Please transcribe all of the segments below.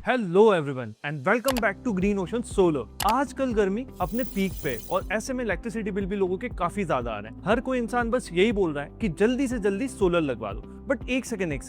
Hello everyone and welcome back to Green Ocean Solar. आजकल गर्मी अपने पीक पे और ऐसे में इलेक्ट्रिसिटी बिल भी लोगों के काफी ज्यादा आ रहे हैं। हर कोई इंसान बस यही बोल रहा है कि जल्दी से जल्दी सोलर लगवा दो। बट एक सेकेंड,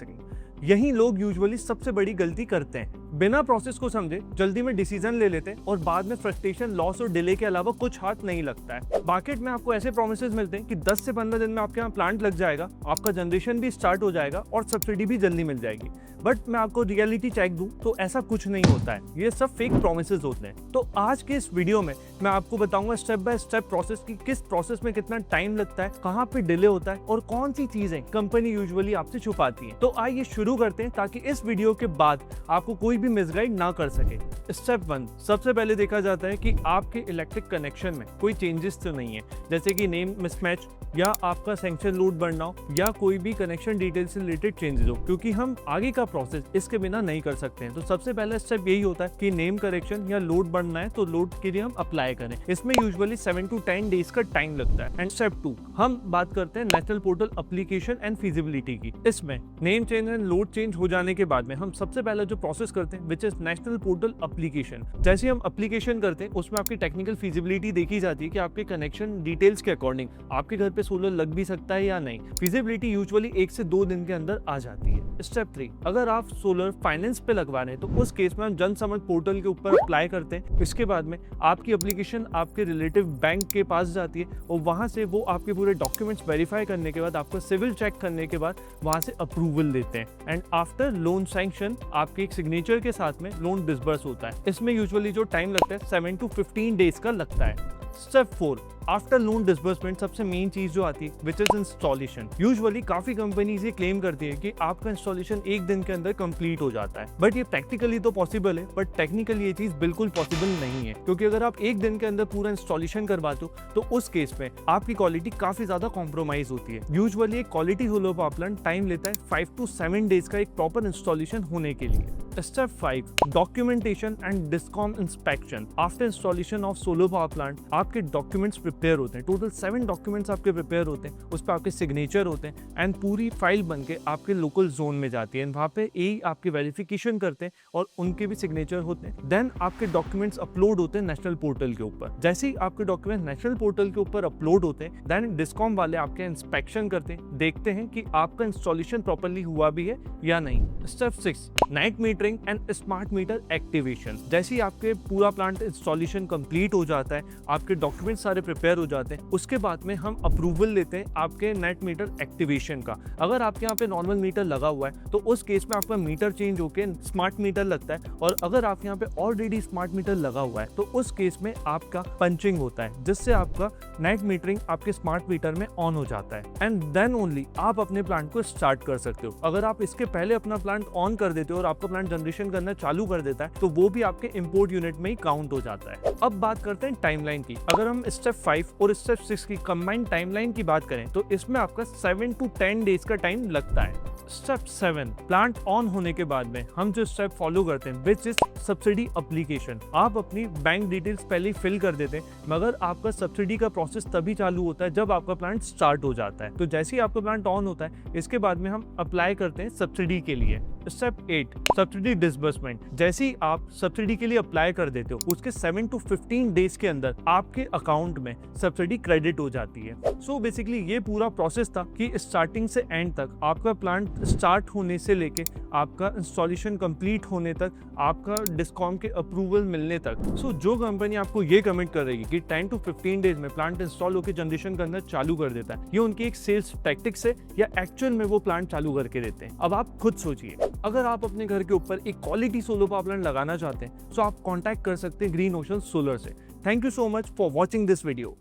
यही लोग यूजुअली सबसे बड़ी गलती करते हैं। बिना प्रोसेस को समझे जल्दी में डिसीजन ले लेते हैं और बाद में फ्रस्ट्रेशन, लॉस और डिले के अलावा कुछ हाथ नहीं लगता है। मार्केट में आपको ऐसे प्रोमिसेस मिलते हैं कि 10 से 15 दिन में आपके यहाँ प्लांट लग जाएगा, आपका जनरेशन भी स्टार्ट हो जाएगा और सब्सिडी भी जल्दी मिल जाएगी। बट मैं आपको रियलिटी चेक दूं तो ऐसा कुछ नहीं होता है, ये सब फेक प्रोमिसेस होते हैं। तो आज के इस वीडियो में मैं आपको बताऊंगा स्टेप बाय स्टेप प्रोसेस की किस प्रोसेस में कितना टाइम लगता है, कहाँ पे डिले होता है और कौन सी चीजें कंपनी यूजुअली आपसे छुपाती है। तो आइए शुरू करते हैं ताकि इस वीडियो के बाद आपको कोई भी मिसगाइड ना कर सके। स्टेप 1, सबसे पहले देखा जाता है कि आपके इलेक्ट्रिक कनेक्शन में कोई चेंजेस तो नहीं है, जैसे कि नेम मिसमैच या आपका सैंक्शन लोड बढ़ना हो या कोई भी कनेक्शन डिटेल से रिलेटेड चेंजेस हो, क्योंकि हम आगे का प्रोसेस इसके बिना नहीं कर सकते हैं। तो सबसे पहला स्टेप यही होता है कि नेम करेक्शन या लोड बढ़ना है तो लोड के लिए हम अप्लाई करें। इसमें यूजुअली 7 to 10 डेज का टाइम लगता है। एंड स्टेप 2, हम बात करते हैं national portal application and feasibility की। इसमें name change and load change हो जाने के बाद में हम सबसे पहले जो प्रोसेस करते हैं which is national portal application. जैसे हम एप्लीकेशन करते हैं उसमें आपकी टेक्निकल फिजिबिलिटी देखी जाती है कि आपके कनेक्शन डिटेल्स के अकॉर्डिंग आपके घर पे सोलर लग भी सकता है या नहीं। फिजिबिलिटी यूजुअली 1 से 2 दिन के अंदर आ जाती है। स्टेप 3, अगर आप सोलर फाइनेंस पे लगवा रहे हैं तो उस केस में हम जन समझ पोर्टल के ऊपर अप्लाई करते हैं। इसके बाद में आपकी एप्लीकेशन आपके रिलेटिव बैंक के पास जाती है और वहां से वो आपके पूरे डॉक्यूमेंट्स वेरीफाई करने के बाद, आपका सिविल चेक करने के बाद वहां से अप्रूवल देते हैं। एंड आफ्टर लोन सैंक्शन आपके एक सिग्नेचर के साथ में लोन डिसबर्स होता है। इसमें यूजुअली जो टाइम लगता है 7 to 15 डेज का लगता है। स्टेप 4, आफ्टर लोन डिसबर्समेंट सबसे मेन चीज जो आती है विच इज इंस्टॉलेशन। यूजुअली काफी कंपनीज ये क्लेम करती है कि आपका इंस्टॉलेशन 1 दिन के अंदर कंप्लीट हो जाता है। बट ये प्रैक्टिकली तो पॉसिबल है, बट टेक्निकली ये चीज बिल्कुल पॉसिबल नहीं है, क्योंकि अगर आप 1 दिन के अंदर पूरा इंस्टॉलेशन करवाते हो तो उस केस में आपकी क्वालिटी काफी ज्यादा कॉम्प्रोमाइज होती है। यूजुअली एक quality solar power plant time लेता है 5 to 7 डेज का एक प्रॉपर इंस्टॉलेशन होने के लिए। Step 5, documentation and discom inspection. After installation of solar power plant आपके डॉक्यूमेंट्स प्रिपेयर होते हैं। टोटल 7 डॉक्यूमेंट्स आपके प्रिपेयर होते हैं, उस पर आपके सिग्नेचर होते हैं एंड पूरी फाइल बन के आपके लोकल जोन में जाती है। वहाँ पे ए आपकी वेरिफिकेशन करते हैं और उनके भी सिग्नेचर होते हैं। देन आपके डॉक्यूमेंट्स अपलोड होते हैं नेशनल पोर्टल के ऊपर। जैसे ही आपके डॉक्यूमेंट नेशनल पोर्टल के ऊपर अपलोड होते हैं, देन डिस्कॉम वाले आपके इंस्पेक्शन करते हैं, देखते हैं कि आपका इंस्टॉलेशन प्रॉपर्ली हुआ भी है या नहीं। Step 6, night metering and smart meter activation. जैसे ही आपके पूरा प्लांट इंस्टॉलेशन कंप्लीट हो जाता है, आपके डॉक्यूमेंट सारे प्रिपेयर हो जाते हैं, उसके बाद में हम अप्रूवल लेते हैं आपके नेट मीटर एक्टिवेशन का। अगर आपके यहाँ पे नॉर्मल मीटर लगा हुआ है तो उस केस में आपका मीटर चेंज होकर स्मार्ट मीटर लगता है, और अगर आपके यहाँ पे ऑलरेडी स्मार्ट मीटर लगा हुआ है तो उस केस में आपका पंचिंग होता है, जिससे आपका नाइट मीटरिंग आपके स्मार्ट मीटर में ऑन हो जाता है। एंड देन ओनली आप अपने प्लांट को स्टार्ट कर सकते हो। अगर आप इसके पहले अपना प्लांट ऑन कर देते हो और आपका प्लांट जनरेशन करना चालू कर देता है तो वो भी आपके इंपोर्ट यूनिट में ही काउंट हो जाता है। अब बात करते हैं टाइमलाइन की। अगर हम स्टेप 5 और स्टेप 6 की कंबाइंड टाइमलाइन की बात करें तो इसमें आपका 7 to 10 डेज का टाइम लगता है। स्टेप 7, प्लांट ऑन होने के बाद में हम जो स्टेप फॉलो करते हैं विच इज सब्सिडी एप्लीकेशन। आप अपनी बैंक डिटेल्स पहले ही फिल कर देते हैं, मगर आपका सब्सिडी का प्रोसेस तभी चालू होता है जब आपका प्लांट स्टार्ट हो जाता है। तो जैसे ही आपका प्लांट ऑन होता है इसके बाद में हम अप्लाई करते हैं सब्सिडी के लिए। Step 8, subsidy disbursement. जैसे ही आप सब्सिडी के लिए अप्लाई कर देते हो उसके 7 to 15 डेज के अंदर आपके अकाउंट में सब्सिडी क्रेडिट हो जाती है। सो बेसिकली ये पूरा प्रोसेस था कि स्टार्टिंग से एंड तक, आपका प्लांट स्टार्ट होने से लेके आपका इंस्टॉलेशन कंप्लीट होने तक, आपका डिस्कॉम के अप्रूवल मिलने तक। सो जो कंपनी आपको ये कमिट कर रही है कि 10 to 15 डेज में प्लांट इंस्टॉल होकर जनरेशन करना चालू कर देता है, ये उनकी एक सेल्स टैक्टिक्स है या एक्चुअल में वो प्लांट चालू करके देते हैं। अब आप खुद सोचिए, अगर आप अपने घर के ऊपर एक क्वालिटी सोलर पावर प्लांट लगाना चाहते हैं तो आप कांटेक्ट कर सकते हैं ग्रीन ओशन सोलर से। Thank you so much for watching this video.